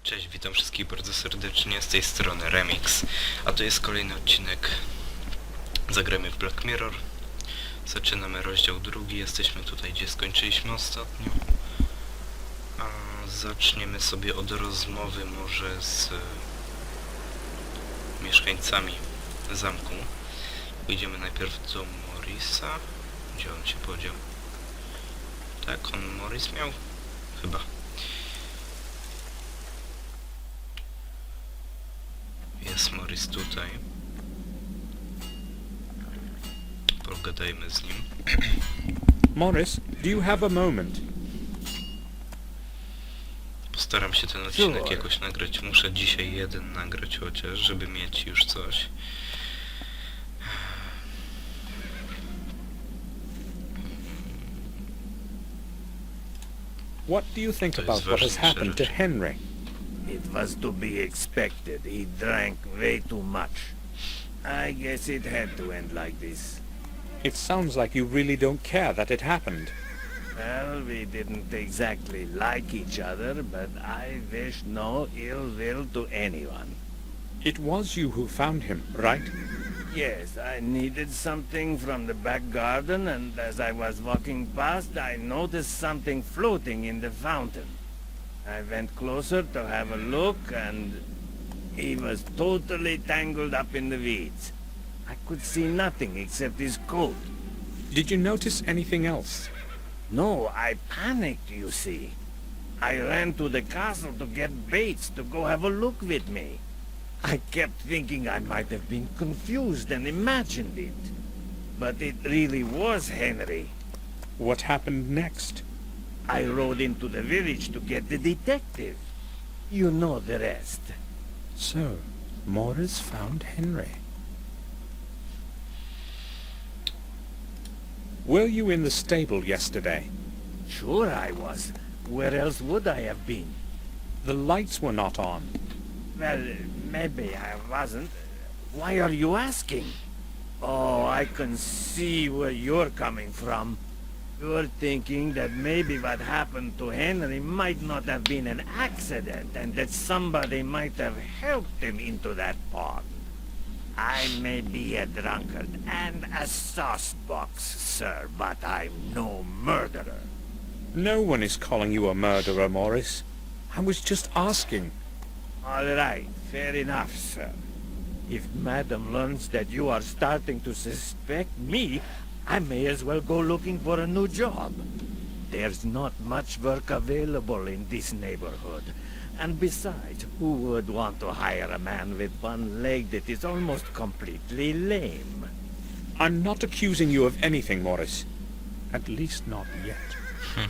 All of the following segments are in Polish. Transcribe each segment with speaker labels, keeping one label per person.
Speaker 1: Cześć, witam wszystkich bardzo serdecznie, z tej strony Remix, a to jest kolejny odcinek Zagramy w Black Mirror. Zaczynamy rozdział drugi, jesteśmy tutaj, gdzie skończyliśmy ostatnio. A zaczniemy sobie od rozmowy może z mieszkańcami zamku. Pójdziemy najpierw do Morrisa. Gdzie on się podział? Tak, on Morris miał? Chyba. Jest Morris tutaj. Pogadajmy z nim.
Speaker 2: Morris, do you have a moment?
Speaker 1: Postaram się ten odcinek
Speaker 3: Sure.
Speaker 1: jakoś nagrać. Muszę dzisiaj jeden nagrać chociaż, żeby mieć już coś.
Speaker 2: What do you think
Speaker 1: To
Speaker 2: about
Speaker 1: jest
Speaker 2: what has
Speaker 1: ważniejsza
Speaker 2: happened to
Speaker 1: rzecz.
Speaker 2: Henry?
Speaker 3: It was to be expected. He drank way too much. I guess it had to end like this.
Speaker 2: It sounds like you really don't care that it happened.
Speaker 3: Well, we didn't exactly like each other, but I wish no ill will to anyone.
Speaker 2: It was you who found him, right?
Speaker 3: Yes, I needed something from the back garden, and as I was walking past, I noticed something floating in the fountain. I went closer to have a look, and he was totally tangled up in the weeds. I could see nothing except his coat.
Speaker 2: Did you notice anything else?
Speaker 3: No, I panicked, you see. I ran to the castle to get Bates to go have a look with me. I kept thinking I might have been confused and imagined it. But it really was Henry.
Speaker 2: What happened next?
Speaker 3: I rode into the village to get the detective. You know the rest.
Speaker 2: So, Morris found Henry. Were you in the stable yesterday?
Speaker 3: Sure I was. Where else would I have been?
Speaker 2: The lights were not on.
Speaker 3: Well, maybe I wasn't. Why are you asking? Oh, I can see where you're coming from. You're thinking that maybe what happened to Henry might not have been an accident and that somebody might have helped him into that pond. I may be a drunkard and a saucebox, sir, but I'm no murderer.
Speaker 2: No one is calling you a murderer, Morris. I was just asking.
Speaker 3: All right, fair enough, sir. If Madam learns that you are starting to suspect me, I may as well go looking for a new job. There's not much work available in this neighborhood. And besides, who would want to hire a man with one leg that is almost completely lame?
Speaker 2: I'm not accusing you of anything, Morris. At least not yet.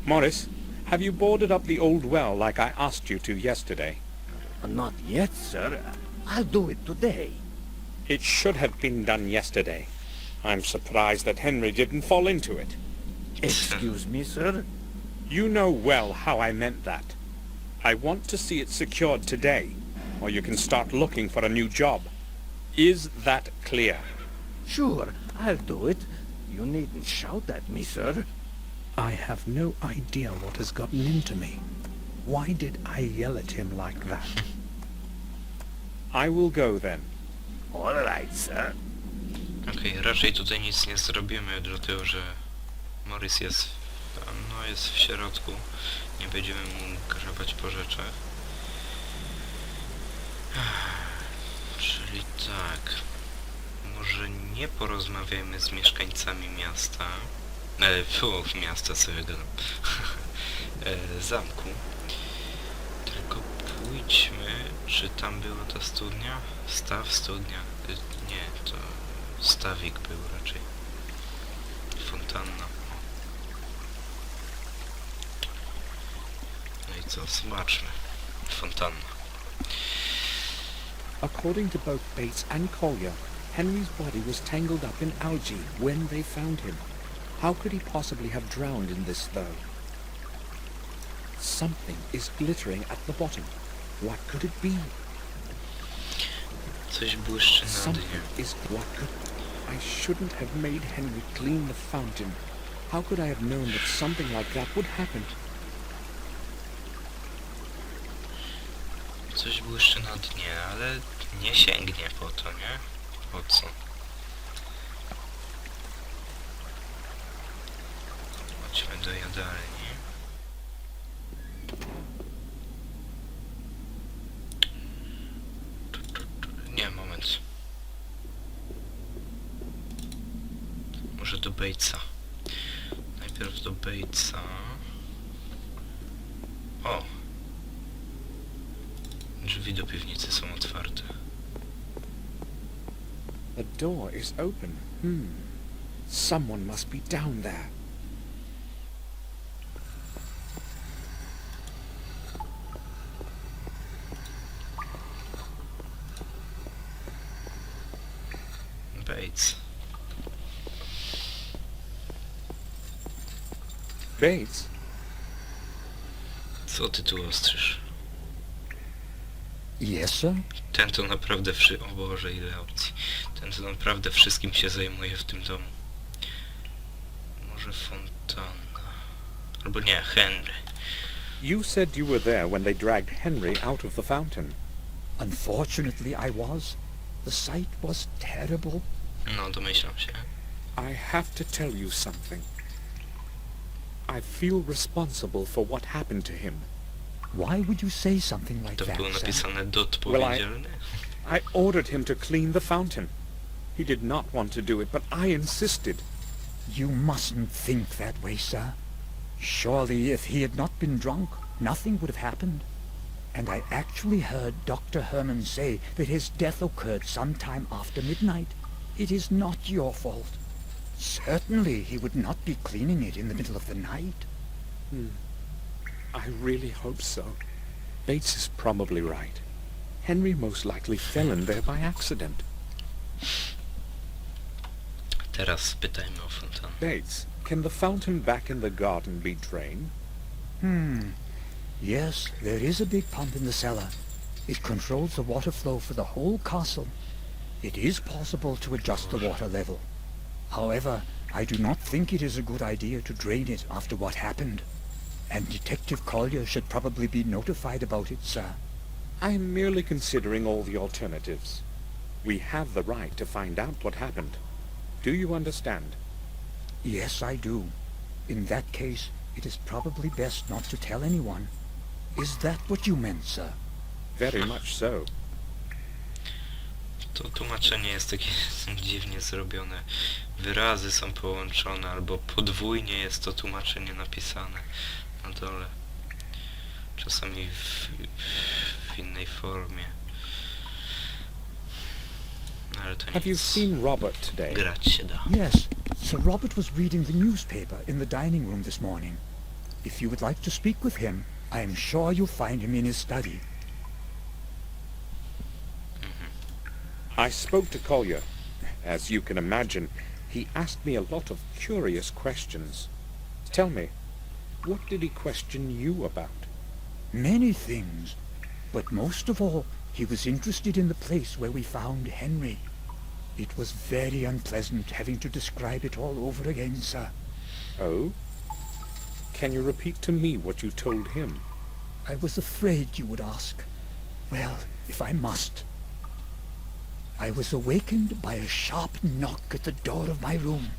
Speaker 2: Morris, have you boarded up the old well like I asked you to yesterday?
Speaker 3: Not yet, sir. I'll do it today.
Speaker 2: It should have been done yesterday. I'm surprised that Henry didn't fall into it.
Speaker 3: Excuse me, sir?
Speaker 2: You know well how I meant that. I want to see it secured today, or you can start looking for a new job. Is that clear?
Speaker 3: Sure, I'll do it. You needn't shout at me, sir.
Speaker 2: I have no idea what has gotten into me. Why did I yell at him like that? I will go then.
Speaker 3: All right, sir.
Speaker 1: Okej, raczej tutaj nic nie zrobimy, dlatego że Morris jest, no jest w środku. Nie będziemy mu grzebać po rzeczach. Czyli tak, może nie porozmawiajmy z mieszkańcami miasta. Miasta, co ja gadam. Zamku. Tylko pójdźmy, czy tam była ta studnia? Staw, studnia? Nie, to stawik był raczej. Fontanna. No i co, zobaczmy. Fontanna.
Speaker 2: According to both Bates and Collier, Henry's body was tangled up in algae when they found him. How could he possibly have drowned in this, though? Something is glittering at the bottom. What could it be?
Speaker 1: Coś błyszczy na
Speaker 2: Something
Speaker 1: dnie.
Speaker 2: is what could... I shouldn't have made Henry clean the fountain. How could I have known that something like that would happen?
Speaker 1: coś błyszczy na dnie, ale nie sięgnie po to, nie? Po co? Chodźmy do jadalni. Nie, moment. Może do Batesa. Najpierw do Batesa. O! Drzwi do piwnicy są otwarte.
Speaker 2: The door is open. Someone must be down there.
Speaker 1: Bates.
Speaker 2: Bates?
Speaker 1: Co ty tu ostrzysz?
Speaker 4: Yes, sir?
Speaker 1: Ten to naprawdę O Boże, ile opcji. Ten to naprawdę wszystkim się zajmuje w tym domu. Może Fontana. Albo nie, Henry.
Speaker 2: You said you were there when they dragged Henry out of the fountain.
Speaker 4: Unfortunately, I was. The sight was terrible.
Speaker 1: No, domyślam się.
Speaker 2: I have to tell you something. I feel responsible for what happened to him.
Speaker 4: Why would you say something like
Speaker 1: To
Speaker 4: that,
Speaker 1: było
Speaker 4: sir?
Speaker 1: napisane do odpowiedzialny.
Speaker 2: I ordered him to clean the fountain. He did not want to do it, but I insisted.
Speaker 4: You mustn't think that way, sir. Surely, if he had not been drunk, nothing would have happened. And I actually heard Dr. Herman say that his death occurred sometime after midnight. It is not your fault. Certainly, he would not be cleaning it in the middle of the night.
Speaker 2: I really hope so. Bates is probably right. Henry most likely fell in there by accident.
Speaker 1: Teraz spytajmy o Fontanę.
Speaker 2: Bates, can the fountain back in the garden be drained?
Speaker 4: Yes, there is a big pump in the cellar. It controls the water flow for the whole castle. It is possible to adjust the water level. However, I do not think it is a good idea to drain it after what happened. And Detective Collier should probably be notified about it, sir.
Speaker 2: I am merely considering all the alternatives. We have the right to find out what happened. Do you understand?
Speaker 4: Yes, I do. In that case, it is probably best not to tell anyone. Is that what you meant, sir?
Speaker 2: Very much so.
Speaker 1: To tłumaczenie jest takie dziwnie zrobione. Wyrazy są połączone, albo podwójnie jest to tłumaczenie napisane na dole. Czasami w innej formie. No, ale to
Speaker 2: Have you
Speaker 1: nic.
Speaker 2: seen Robert today?
Speaker 1: Grać się da.
Speaker 4: Yes, Sir Robert was reading the newspaper in the dining room this morning. If you would like to speak with him, I am sure you'll find him in his study.
Speaker 2: I spoke to Collier. As you can imagine, he asked me a lot of curious questions. Tell me, what did he question you about?
Speaker 4: Many things, but most of all, he was interested in the place where we found Henry. It was very unpleasant having to describe it all over again, sir.
Speaker 2: Oh? Can you repeat to me what you told him?
Speaker 4: I was afraid you would ask. Well, if I must. I was awakened by a sharp knock at the door of my room.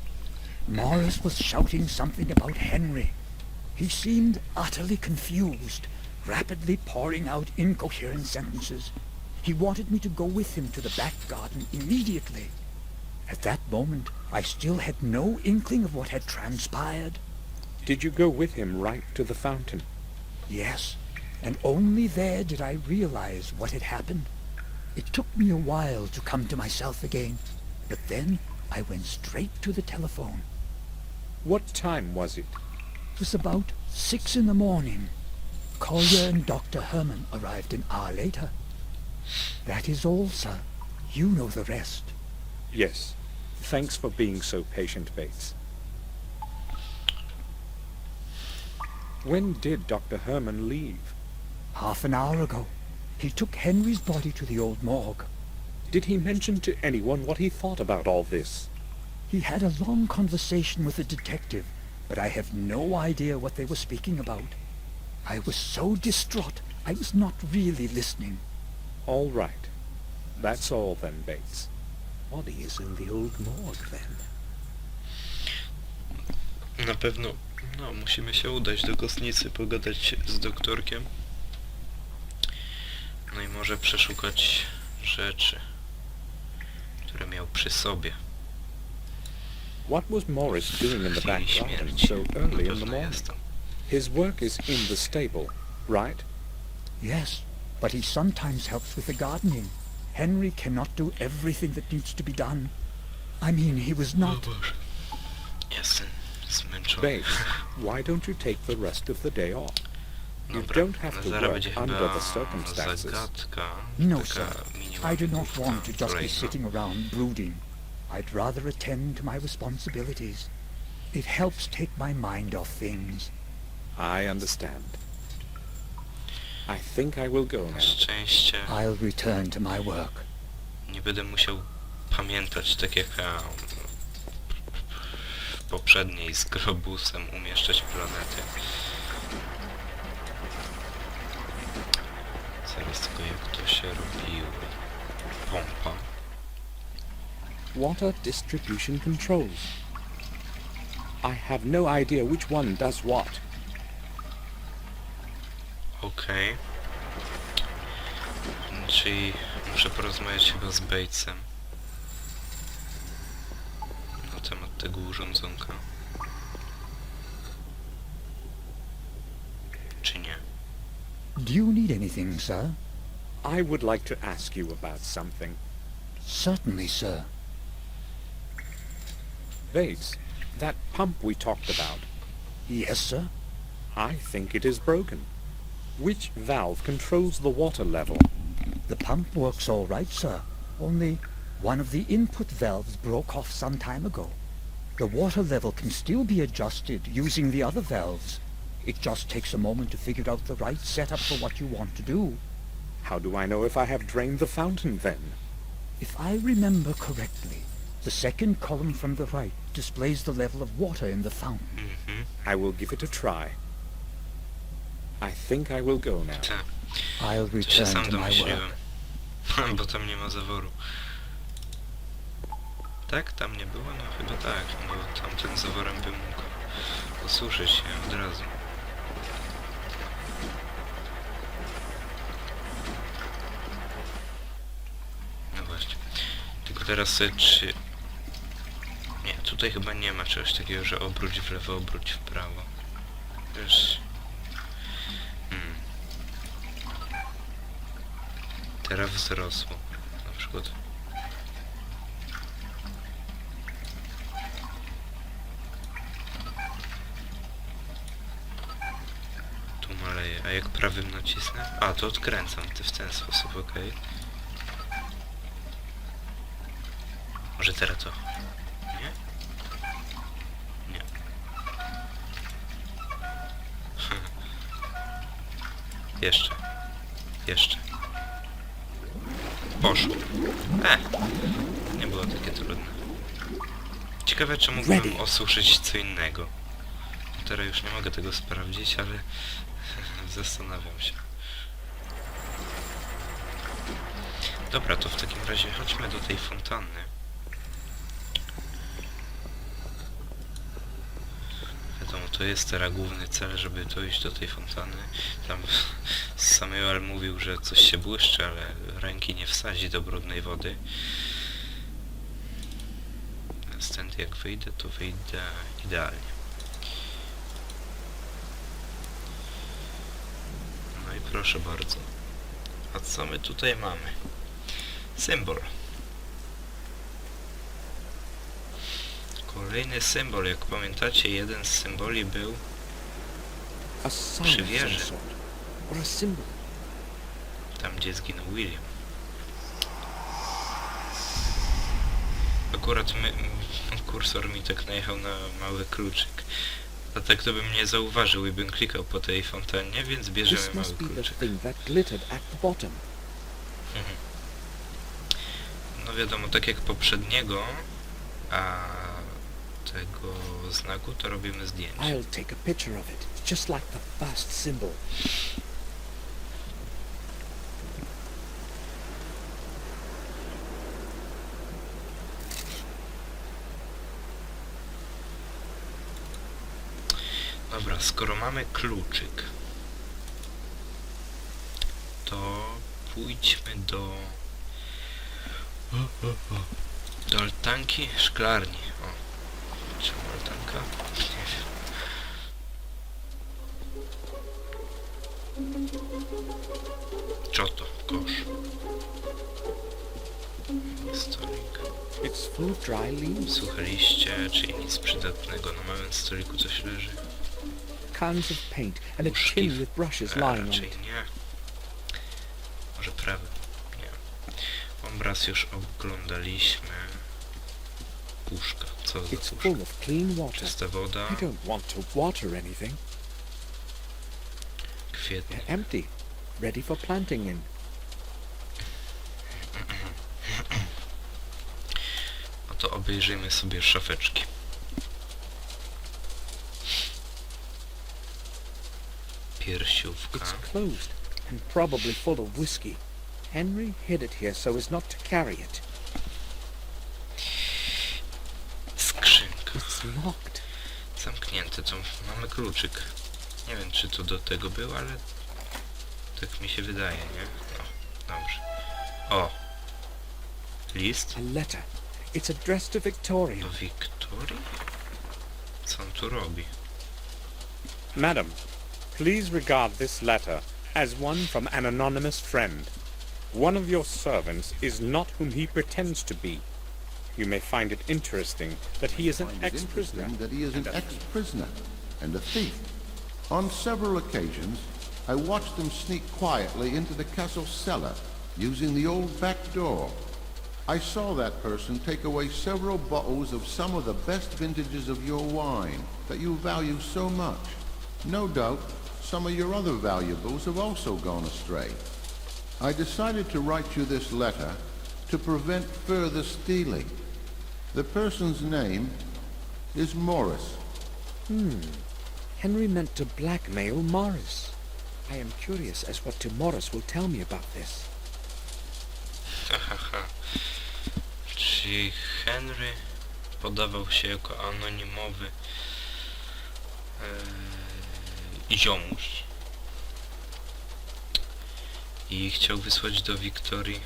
Speaker 4: Morris was shouting something about Henry. He seemed utterly confused, rapidly pouring out incoherent sentences. He wanted me to go with him to the back garden immediately. At that moment, I still had no inkling of what had transpired.
Speaker 2: Did you go with him right to the fountain?
Speaker 4: Yes, and only there did I realize what had happened. It took me a while to come to myself again, but then I went straight to the telephone.
Speaker 2: What time was it?
Speaker 4: It was about 6 in the morning. Collier and Dr. Herman arrived an hour later. That is all, sir. You know the rest.
Speaker 2: Yes. Thanks for being so patient, Bates. When did Dr. Herman leave?
Speaker 4: Half an hour ago. He took Henry's body to the old morgue.
Speaker 2: Did he mention to anyone what he thought about all this?
Speaker 4: He had a long conversation with the detective, but I have no idea what they were speaking about. I was so distraught, I was not really listening.
Speaker 2: All right. That's all then, Bates. Body is in the old morgue then.
Speaker 1: Na pewno, no, musimy się udać do kostnicy, pogadać z doktorkiem. No i może przeszukać rzeczy, które miał przy sobie.
Speaker 2: What was Morris doing in the back
Speaker 1: Chwili
Speaker 2: garden
Speaker 1: śmierci.
Speaker 2: so
Speaker 1: Na
Speaker 2: early in the
Speaker 1: pewno
Speaker 2: morning?
Speaker 1: jest tam.
Speaker 2: His work is in the stable, right?
Speaker 4: Yes, but he sometimes helps with the gardening. Henry cannot do everything that needs to be done. I mean, he was
Speaker 1: O
Speaker 4: not...
Speaker 1: Boże. Jestem zmęczony.
Speaker 2: Bates, why don't you take the rest of the day off? You
Speaker 1: Dobra,
Speaker 2: don't have to
Speaker 1: zaraz
Speaker 2: work
Speaker 1: będzie
Speaker 2: under
Speaker 1: chyba
Speaker 2: the circumstances.
Speaker 1: zagadka.
Speaker 4: No,
Speaker 1: taka
Speaker 4: sir.
Speaker 1: mini
Speaker 4: I do not
Speaker 1: łamigłówka
Speaker 4: want to just be
Speaker 1: kolejna.
Speaker 4: sitting around brooding. I'd rather attend to my responsibilities. It helps take my mind off things.
Speaker 2: I understand. I think I will go
Speaker 1: Na
Speaker 2: now.
Speaker 1: szczęście
Speaker 4: I'll return to my work.
Speaker 1: nie będę musiał pamiętać, tak jak w poprzedniej z globusem umieszczać planety. Zaraz tylko jak to się robiło. Pompa.
Speaker 2: Water distribution controls. I have no idea which one does what.
Speaker 1: Okej. Czyli muszę porozmawiać chyba z Batesem na temat tego urządzonka. Czy nie?
Speaker 4: Do you need anything, sir?
Speaker 2: I would like to ask you about something.
Speaker 4: Certainly, sir.
Speaker 2: Bates, that pump we talked about,
Speaker 4: Yes, sir?
Speaker 2: I think it is broken. Which valve controls the water level?
Speaker 4: The pump works all right, sir. Only one of the input valves broke off some time ago. The water level can still be adjusted using the other valves. It just takes a moment to figure out the right setup for what you want to do.
Speaker 2: How do I know if I have drained the fountain then?
Speaker 4: If I remember correctly, the second column from the right displays the level of water in the fountain.
Speaker 1: Mhm.
Speaker 2: I will give it a try. I think I will go now.
Speaker 1: Tak.
Speaker 4: I'll
Speaker 1: To się
Speaker 4: return
Speaker 1: sam
Speaker 4: to my
Speaker 1: domyśliłem.
Speaker 4: work.
Speaker 1: Bo tam nie ma zaworu. Tak? Tam nie było? No chyba tak, bo tamten zaworem by mógł osuszyć się od razu. No właśnie. Tylko teraz czy... Nie, tutaj chyba nie ma czegoś takiego, że obróć w lewo, obróć w prawo. Wiesz... Teraz wzrosło. Na przykład. Tu maleje. A jak prawym nacisnę? A, to odkręcam ty w ten sposób, okej. Może teraz to? Nie? Nie. Jeszcze. Jeszcze. Poszło. Nie było takie trudne. Ciekawe, czy mógłbym osuszyć co innego. Teraz już nie mogę tego sprawdzić, ale zastanawiam się. Dobra, to w takim razie chodźmy do tej fontanny. Wiadomo, to jest teraz główny cel, żeby dojść do tej fontanny. Tam Samuel mówił, że coś się błyszczy, ale ręki nie wsadzi do brudnej wody. Stąd jak wyjdę, to wyjdę idealnie. No i proszę bardzo. A co my tutaj mamy? Symbol. Kolejny symbol. Jak pamiętacie, jeden z symboli był
Speaker 2: A sign
Speaker 1: przy
Speaker 2: of some
Speaker 1: wieży.
Speaker 2: sort. Or a symbol.
Speaker 1: Tam, gdzie zginął William. Akurat kursor mi tak najechał na mały kluczyk. A tak to bym nie zauważył i bym klikał po tej fontannie, więc bierzemy
Speaker 2: This
Speaker 1: mały
Speaker 2: must be the
Speaker 1: kluczyk.
Speaker 2: thing that glittered at the bottom.
Speaker 1: No wiadomo, tak jak poprzedniego, a tego znaku to robimy zdjęcie.
Speaker 2: I'll take a picture of it, just like the first symbol.
Speaker 1: Dobra, skoro mamy kluczyk, to pójdźmy do altanki szklarni. O, czemu altanka? Nie wiem. Co to? Kosz. Stolik.
Speaker 2: It's full of dry leaves.
Speaker 1: Suche liście, czyli nic przydatnego. Na małym stoliku coś leży.
Speaker 2: Cans of paint and a
Speaker 1: Puszki.
Speaker 2: tin with brushes lying on
Speaker 1: Raczej
Speaker 2: it.
Speaker 1: nie. Może prawy? Nie. Obraz już oglądaliśmy. Puszka. Co za
Speaker 2: It's
Speaker 1: puszka?
Speaker 2: full of clean water.
Speaker 1: Czysta woda.
Speaker 2: I don't want to water anything.
Speaker 1: Kwietnie.
Speaker 2: They're empty, ready for planting in.
Speaker 1: No to obejrzyjmy sobie szafeczki. Piersiówka.
Speaker 2: It's closed and probably full of whiskey. Henry hid it here so as not to carry it.
Speaker 1: Skrzynka.
Speaker 2: It's locked.
Speaker 1: Zamknięte. To mamy kluczyk. Nie wiem, czy to do tego było, ale tak mi się wydaje, nie? No, dobrze. O! List
Speaker 2: A letter. It's addressed to Victoria.
Speaker 1: do Wiktorii? Co on tu robi?
Speaker 2: Madam, please regard this letter as one from an anonymous friend. One of your servants is not whom he pretends to be. You may find it interesting that he is an
Speaker 5: Find it
Speaker 2: ex-prisoner.
Speaker 5: interesting that he is an ex-prisoner and a thief. On several occasions, I watched him sneak quietly into the castle cellar using the old back door. I saw that person take away several bottles of some of the best vintages of your wine that you value so much. No doubt, some of your other valuables have also gone astray. I decided to write you this letter to prevent further stealing. The person's name is Morris.
Speaker 2: Henry meant to blackmail Morris. I am curious as what to Morris will tell me about this.
Speaker 1: Hahaha. Czyli Henry podawał się jako anonimowy ziomuś i chciał wysłać do Wiktorii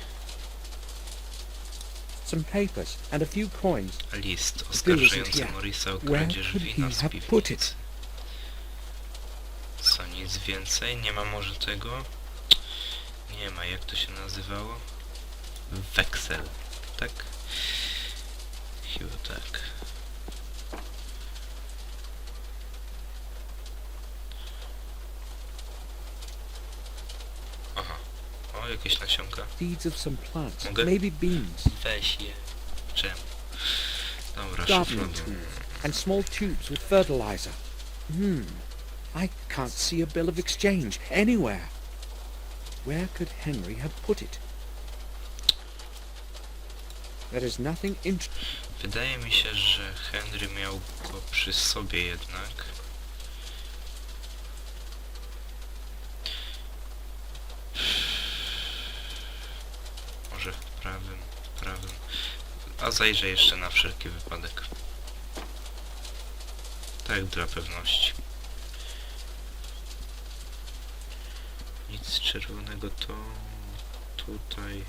Speaker 2: Some papers and a few coins.
Speaker 1: list
Speaker 2: Still isn't
Speaker 1: oskarżający
Speaker 2: here.
Speaker 1: Morrisa o
Speaker 2: Where
Speaker 1: kradzież
Speaker 2: could he
Speaker 1: wina z
Speaker 2: have put
Speaker 1: piwnicy.
Speaker 2: it?
Speaker 1: Co, nic więcej? Nie ma może tego? Nie ma, jak to się nazywało? Weksel, tak? Chyba tak. Aha, o, jakieś nasionka.
Speaker 2: Seeds of some plants,
Speaker 1: Mogę?
Speaker 2: maybe beans.
Speaker 1: Weź je. Czemu? Dobra,
Speaker 2: Gardening
Speaker 1: szufladę.
Speaker 2: tools and small tubes with fertilizer. I can't see a bill of exchange anywhere. Where could Henry have put it? There is nothing
Speaker 1: Wydaje mi się, że Henry miał go przy sobie jednak. Może prawym. A zajrzę jeszcze na wszelki wypadek. Tak, dla pewności. Nic czerwonego to tutaj.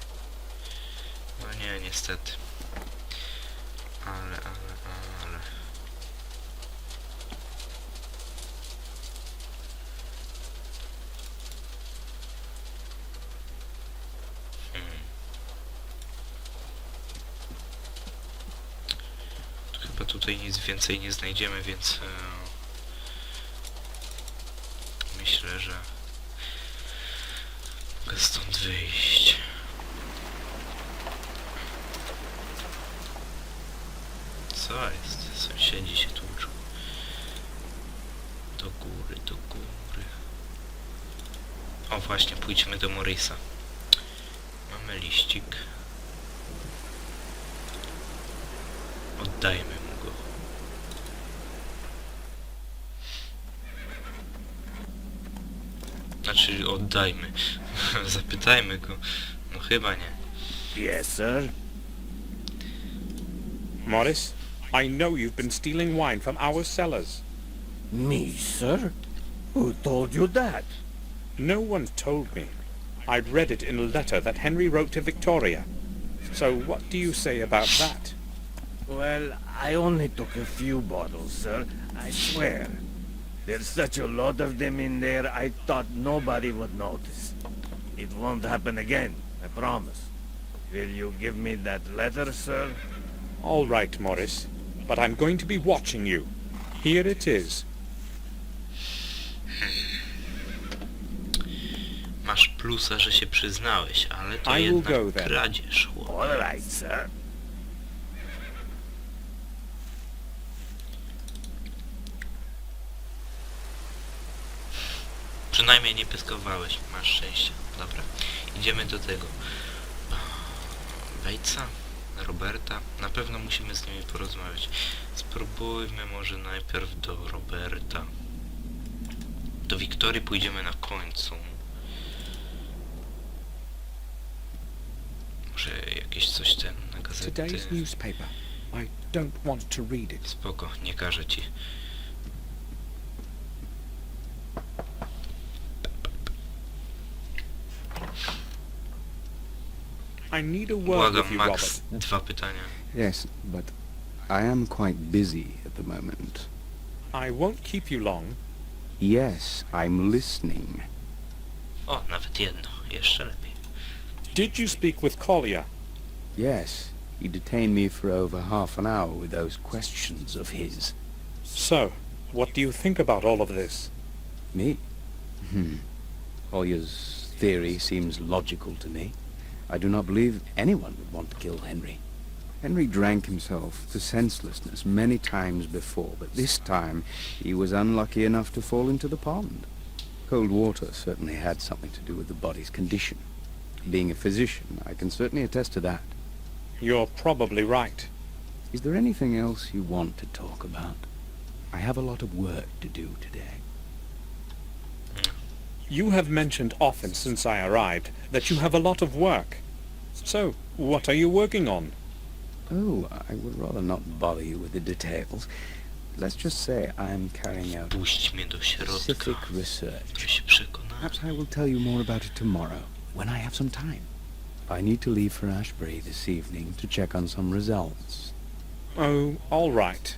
Speaker 1: No nie, niestety. Ale. Tu chyba tutaj nic więcej nie znajdziemy, więc myślę, że mogę stąd wyjść. Co jest? Sąsiedzi się tłuczą. Do góry. O właśnie, pójdźmy do Morrisa. Mamy liścik. Oddajmy mu go. Znaczy oddajmy. Zapytajmy go. No chyba nie.
Speaker 3: Yes, sir.
Speaker 2: Morris, I know you've been stealing wine from our cellars.
Speaker 3: Me, sir? Who told you that?
Speaker 2: No one told me. I'd read it in a letter that Henry wrote to Victoria. So what do you say about that?
Speaker 3: Well, I only took a few bottles, sir. I swear. There's such a lot of them in there, I thought nobody would notice. It won't happen again, I promise. Will you give me that letter, sir?
Speaker 2: All right, Morris. But I'm going to be watching you. Here it is.
Speaker 1: Masz plusa, że się przyznałeś, ale to
Speaker 2: I will
Speaker 1: jednak
Speaker 2: go then.
Speaker 1: kradzież, chłop.
Speaker 3: All right, sir.
Speaker 1: Przynajmniej nie pyskowałeś, masz szczęście. Dobra, idziemy do tego Batesa, Roberta. Na pewno musimy z nimi porozmawiać. Spróbujmy może najpierw do Roberta. Do Wiktorii pójdziemy na końcu. Może jakieś coś ten na gazety.
Speaker 2: Today's newspaper. I don't want to read it.
Speaker 1: Spoko, nie każę ci.
Speaker 2: I need a word
Speaker 1: Błagam,
Speaker 2: with you,
Speaker 1: Max,
Speaker 2: Robert.
Speaker 1: 2 pytania.
Speaker 6: Yes, but I am quite busy at the moment.
Speaker 2: I won't keep you long.
Speaker 6: Yes, I'm listening.
Speaker 1: O, nawet jedno, jeszcze lepiej.
Speaker 2: Did you speak with Collier?
Speaker 6: Yes, he detained me for over half an hour with those questions of his.
Speaker 2: So, what do you think about all of this?
Speaker 6: Me? Collier's theory seems logical to me. I do not believe anyone would want to kill Henry. Henry drank himself to senselessness many times before, but this time he was unlucky enough to fall into the pond. Cold water certainly had something to do with the body's condition. Being a physician, I can certainly attest to that.
Speaker 2: You're probably right.
Speaker 6: Is there anything else you want to talk about? I have a lot of work to do today.
Speaker 2: You have mentioned often since I arrived that you have a lot of work. So, what are you working on?
Speaker 6: Oh, I would rather not bother you with the details. Let's just say I'm carrying out
Speaker 1: Puść mnie do środka,
Speaker 6: specific research.
Speaker 1: żeby się przekonać.
Speaker 6: Perhaps I will tell you more about it tomorrow, when I have some time. I need to leave for Ashbury this evening to check on some results.
Speaker 2: Oh, all right.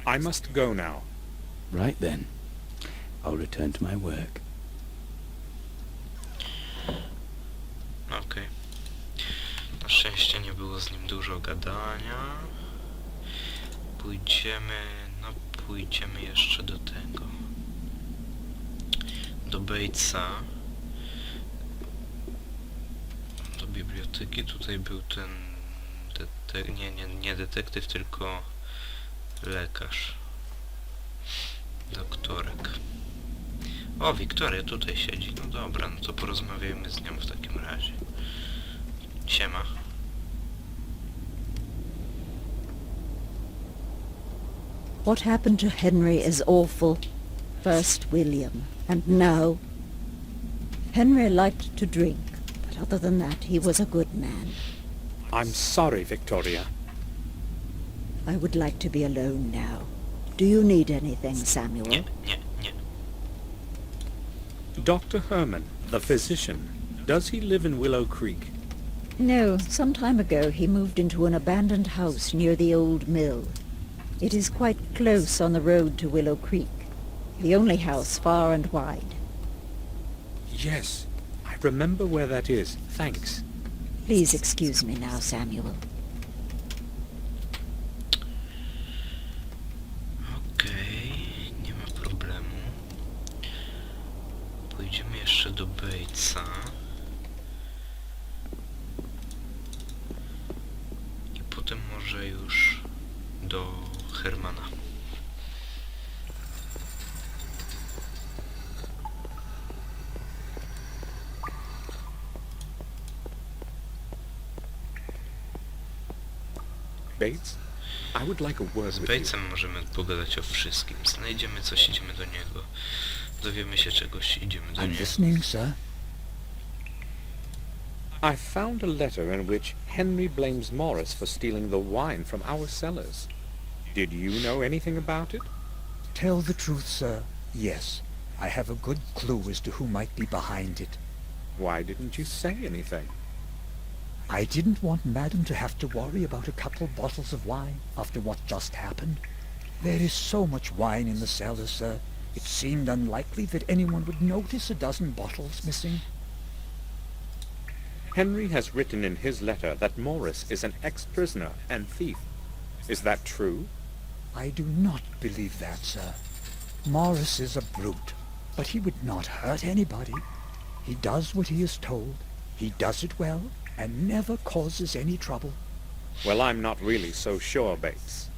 Speaker 2: I must go now.
Speaker 6: Right then. I'll return to my work.
Speaker 1: Okej. Na szczęście nie było z nim dużo gadania. Pójdziemy jeszcze do tego. Do Batesa. Do biblioteki. Tutaj był ten... nie detektyw, tylko lekarz. Doktorek. O, Wiktoria tutaj siedzi. No dobra, no to porozmawiajmy z nią w takim razie. Siema.
Speaker 7: What happened to Henry is awful. First William, and now... Henry liked to drink, but other than that, he was a good man.
Speaker 2: I'm sorry, Victoria.
Speaker 7: I would like to be alone now. Do you need anything, Samuel?
Speaker 1: Nie.
Speaker 2: Dr. Herman, the physician, does he live in Willow Creek?
Speaker 7: No, some time ago he moved into an abandoned house near the old mill. It is quite close on the road to Willow Creek, the only house far and wide.
Speaker 2: Yes, I remember where that is. Thanks.
Speaker 7: Please excuse me now, Samuel.
Speaker 1: Okej, nie ma problemu. Pójdziemy jeszcze do Batesa. I potem może już do Hermana.
Speaker 2: Bates, I would like a word
Speaker 1: Z
Speaker 2: with you.
Speaker 1: Batesem możemy pogadać o wszystkim. Znajdziemy coś, idziemy do niego. Dowiemy się czegoś, idziemy do
Speaker 4: I'm
Speaker 1: niego.
Speaker 4: listening, sir.
Speaker 2: I found a letter in which Henry blames Morris for stealing the wine from our cellars. Did you know anything about it?
Speaker 4: tell the truth, sir, yes, I have a good clue as to who might be behind it.
Speaker 2: Why didn't you say anything?
Speaker 4: I didn't want Madam to have to worry about a couple bottles of wine after what just happened. There is so much wine in the cellar, sir. It seemed unlikely that anyone would notice a dozen bottles missing.
Speaker 2: Henry has written in his letter that Morris is an ex-prisoner and thief. Is that true?
Speaker 4: I do not believe that, sir. Morris is a brute, but he would not hurt anybody. He does what he is told. He does it well, and never causes any trouble.
Speaker 2: Well, I'm not really so sure, Bates.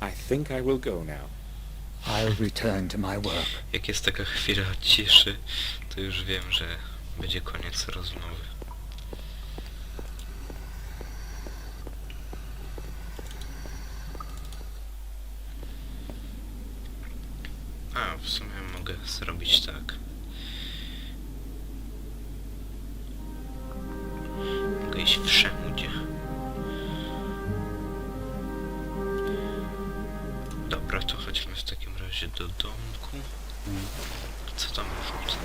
Speaker 2: I think I will go now.
Speaker 4: I'll return to my work.
Speaker 1: Jak jest taka chwila ciszy, to już wiem, że będzie koniec rozmowy. A, w sumie mogę zrobić tak. Mogę iść wszędzie. Dobra, to chodźmy w takim razie do domku. Co tam wrzucasz?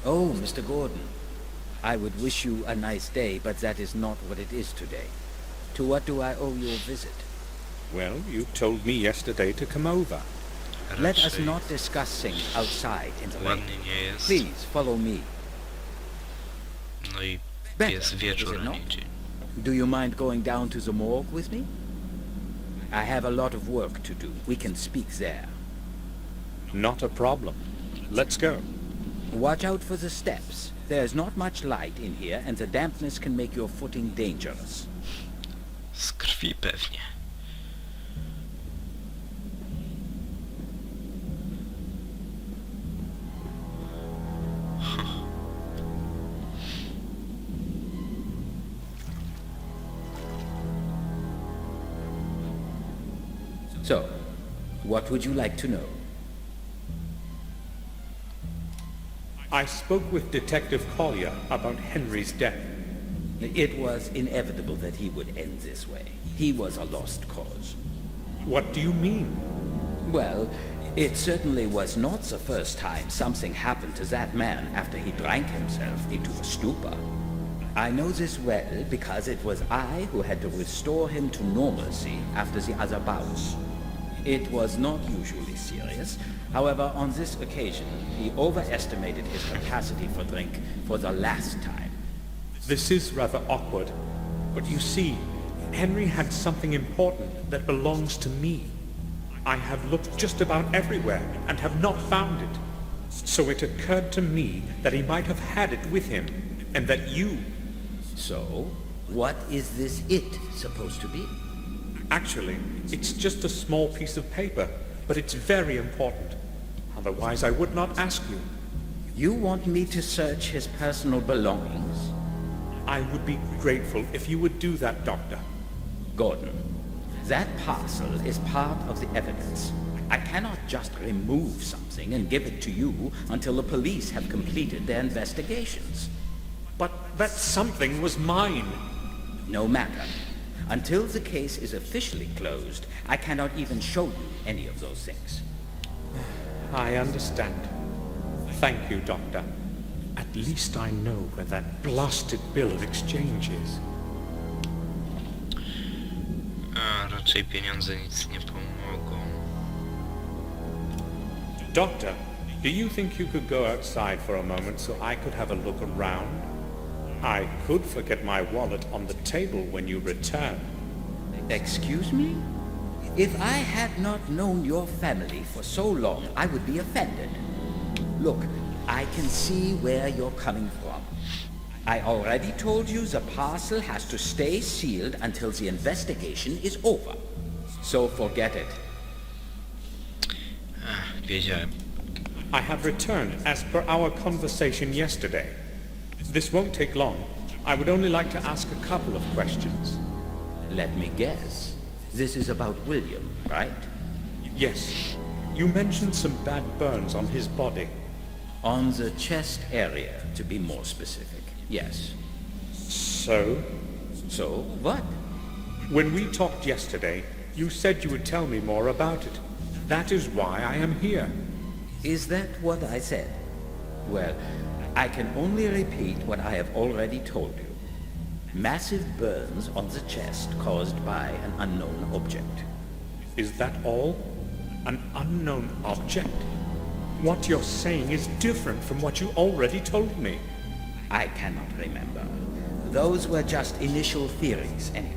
Speaker 8: Oh, Mr. Gordon. I would wish you a nice day, but that is not what it is today. To what do I owe you a visit?
Speaker 2: Well, you told me yesterday to come over.
Speaker 8: Let us
Speaker 1: Raczej
Speaker 8: not discuss things outside in the rain.
Speaker 1: ładnie nie jest.
Speaker 8: Please, follow me.
Speaker 1: No i
Speaker 8: Better,
Speaker 1: jest
Speaker 8: is it
Speaker 1: wieczór, a
Speaker 8: not?
Speaker 1: nie dzień.
Speaker 8: Do you mind going down to the morgue with me? I have a lot of work to do. We can speak there.
Speaker 2: Not a problem. Let's go.
Speaker 8: Watch out for the steps. There's not much light in here, and the dampness can make your footing dangerous.
Speaker 1: Z krwi pewnie.
Speaker 8: So, what would you like to know?
Speaker 2: I spoke with Detective Collier about Henry's death.
Speaker 8: It was inevitable that he would end this way. He was a lost cause.
Speaker 2: What do you mean?
Speaker 8: Well, it certainly was not the first time something happened to that man after he drank himself into a stupor. I know this well because it was I who had to restore him to normalcy after the other bouts. It was not usually serious. However, on this occasion, he overestimated his capacity for drink for the last time.
Speaker 2: This is rather awkward. But you see, Henry had something important that belongs to me. I have looked just about everywhere and have not found it. So it occurred to me that he might have had it with him, and that you...
Speaker 8: So, what is this it supposed to be?
Speaker 2: Actually, it's just a small piece of paper, but it's very important. Otherwise, I would not ask you.
Speaker 8: You want me to search his personal belongings?
Speaker 2: I would be grateful if you would do that, Doctor.
Speaker 8: Gordon, that parcel is part of the evidence. I cannot just remove something and give it to you until the police have completed their investigations.
Speaker 2: But that something was mine.
Speaker 8: No matter. Until the case is officially closed, I cannot even show you any of those things.
Speaker 2: I understand. Thank you, Doctor. At least I know where that blasted bill of exchange is.
Speaker 1: A raczej pieniądze nic nie pomogą.
Speaker 2: Doctor, do you think you could go outside for a moment so I could have a look around? I could forget my wallet on the table when you return.
Speaker 8: Excuse me? If I had not known your family for so long, I would be offended. Look, I can see where you're coming from. I already told you the parcel has to stay sealed until the investigation is over. So forget it.
Speaker 1: Wiedziałem.
Speaker 2: I have returned as per our conversation yesterday. This won't take long. I would only like to ask a couple of questions.
Speaker 8: Let me guess. This is about William, right?
Speaker 2: Yes. You mentioned some bad burns on his body.
Speaker 8: On the chest area, to be more specific. Yes.
Speaker 2: So?
Speaker 8: So, what?
Speaker 2: When we talked yesterday, you said you would tell me more about it. That is why I am here.
Speaker 8: Is that what I said? Well, I can only repeat what I have already told you. Massive burns on the chest caused by an unknown object.
Speaker 2: Is that all? An unknown object? What you're saying is different from what you already told me.
Speaker 8: I cannot remember. Those were just initial theories, anyway.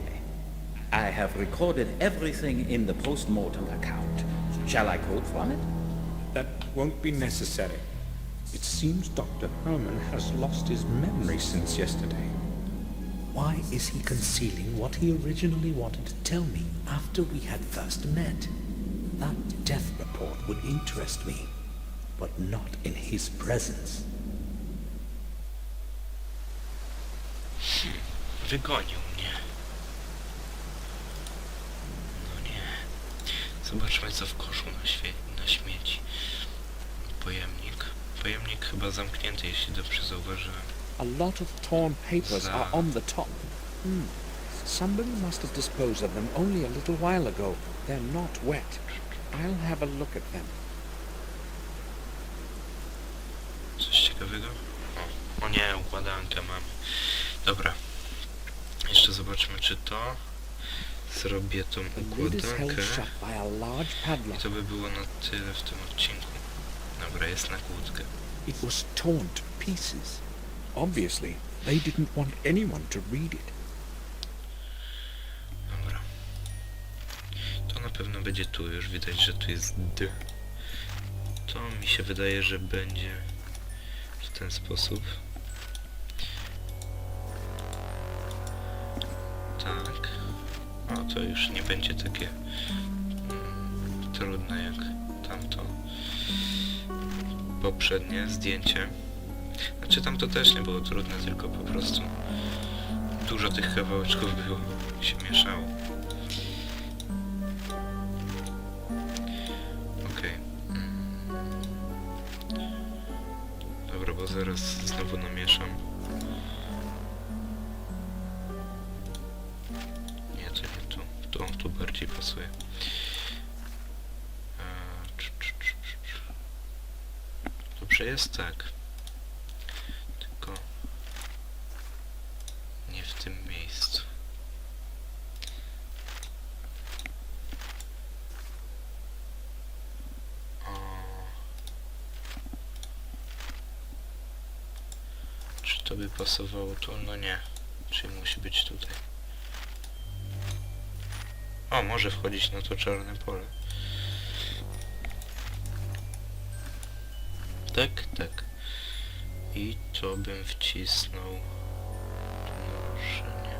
Speaker 8: I have recorded everything in the post-mortem account. Shall I quote from it?
Speaker 2: That won't be necessary. It seems Dr. Herman has lost his memory since yesterday.
Speaker 9: Why is he concealing what he originally wanted to tell me after we had first met? That death report would interest me, but not in his presence.
Speaker 1: Wygonił mnie. No nie. Zobaczmy co w koszu na śmieci. Pojemnik. Pojemnik chyba zamknięty, jeśli dobrze zauważyłem.
Speaker 2: A lot of torn papers are on the top. Somebody must have disposed of them only a little while ago. They're not wet. I'll have a look at them.
Speaker 1: Coś ciekawego? O nie, układankę mamy. Dobra. Jeszcze zobaczmy, czy to... Zrobię tą układankę. I to by było na tyle w tym odcinku. Dobra, jest na kłódkę.
Speaker 2: It was torn to pieces. Obviously, they didn't want anyone to read it.
Speaker 1: Dobra. To na pewno będzie tu. Już widać, że tu jest D. To mi się wydaje, że będzie w ten sposób. Tak. O, to już nie będzie takie trudne jak tamto poprzednie zdjęcie. Znaczy tamto też nie było trudne, tylko po prostu dużo tych kawałeczków było, się mieszało. Okej. Dobra, bo zaraz znowu namieszam. Nie, to nie tu. Tu bardziej pasuje. Dobrze jest tak. Tylko nie w tym miejscu. O. Czy to by pasowało tu? No nie. Czyli musi być tutaj. O, może wchodzić na to czarne pole. Tak, tak. I to bym wcisnął. Może nie.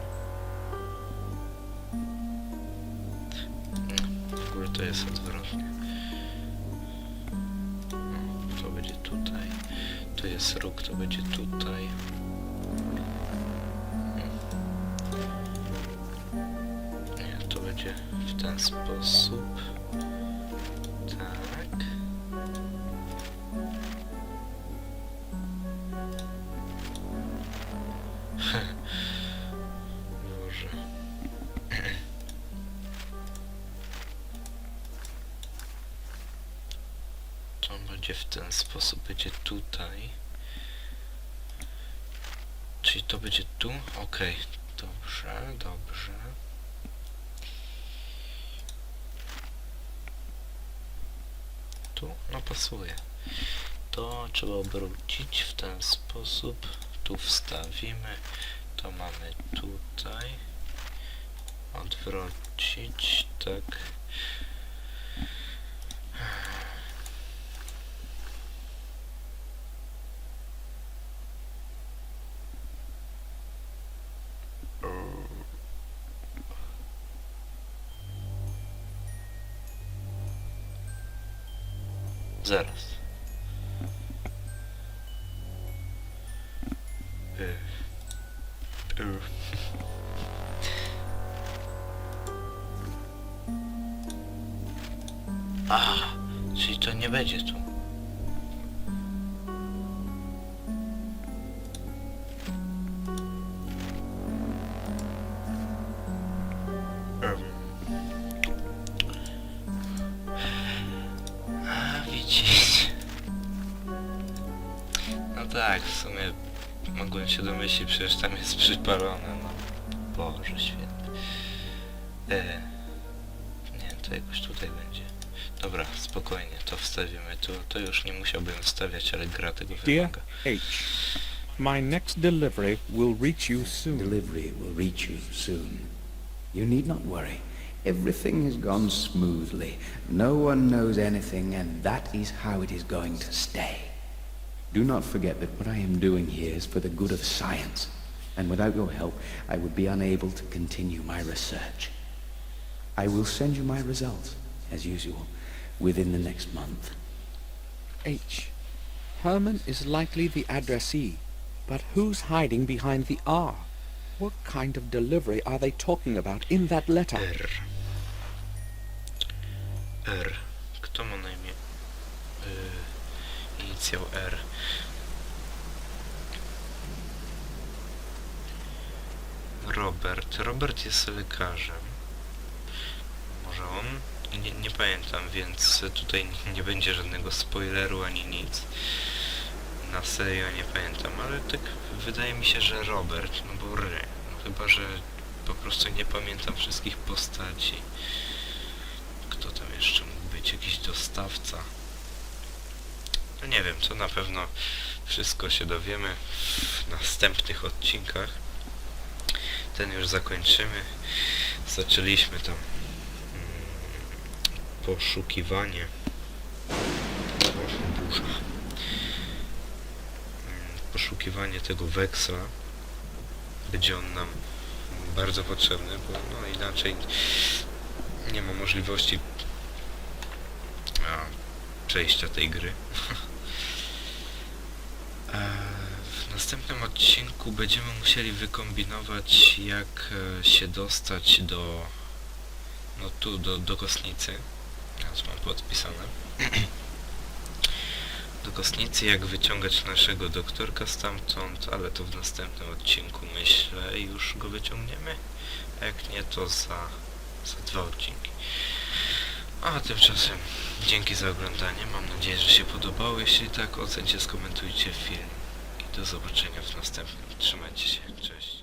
Speaker 1: W ogóle to jest odwrotnie. O, to będzie tutaj. Tu jest róg, to będzie tutaj. Nie, to będzie w ten sposób. Tak. Boże. To będzie w ten sposób, będzie tutaj. Czyli to będzie tu? Okej. Dobrze, dobrze. Tu? No pasuje. To trzeba obrócić w ten sposób. Tu wstawimy. To mamy tutaj. Odwrócić, tak. Zaraz. A, czyli to nie będzie tu. świecić. No tak, w sumie mogłem się domyślić, przecież tam jest przypalone, no. Boże święty. Nie, to jakoś tutaj będzie. Dobra, spokojnie, to wstawimy tu. To już nie musiałbym wstawiać, ale gra tego
Speaker 2: Dear
Speaker 1: wymaga.
Speaker 2: H, my next delivery will reach you soon.
Speaker 6: Delivery will reach you soon. You need not worry. Everything has gone smoothly. No one knows anything, and that is how it is going to stay. Do not forget that what I am doing here is for the good of science, and without your help, I would be unable to continue my research. I will send you my results, as usual, within the next month.
Speaker 2: H, Herman is likely the addressee, but who's hiding behind the R? What kind of delivery are they talking about in that letter?
Speaker 1: R. Kto ma na imię? Inicjał R. Robert. Robert jest lekarzem. Może on? Nie pamiętam, więc tutaj nie będzie żadnego spoileru ani nic. Na serio nie pamiętam, ale tak wydaje mi się, że Robert, no bo no chyba, że po prostu nie pamiętam wszystkich postaci. Kto tam jeszcze mógł być? Jakiś dostawca. No nie wiem, to na pewno wszystko się dowiemy w następnych odcinkach. Ten już zakończymy. Zaczęliśmy tam poszukiwanie. Burza. Poszukiwanie tego weksla. Będzie on nam bardzo potrzebny, bo no inaczej nie ma możliwości przejścia tej gry. W następnym odcinku będziemy musieli wykombinować, jak się dostać do do kostnicy. Teraz mam podpisane. Do kostnicy, jak wyciągać naszego doktorka stamtąd, ale to w następnym odcinku, myślę, już go wyciągniemy. A jak nie, to za 2 odcinki. A tymczasem dzięki za oglądanie. Mam nadzieję, że się podobało. Jeśli tak, ocencie, skomentujcie film. I do zobaczenia w następnym. Trzymajcie się. Cześć.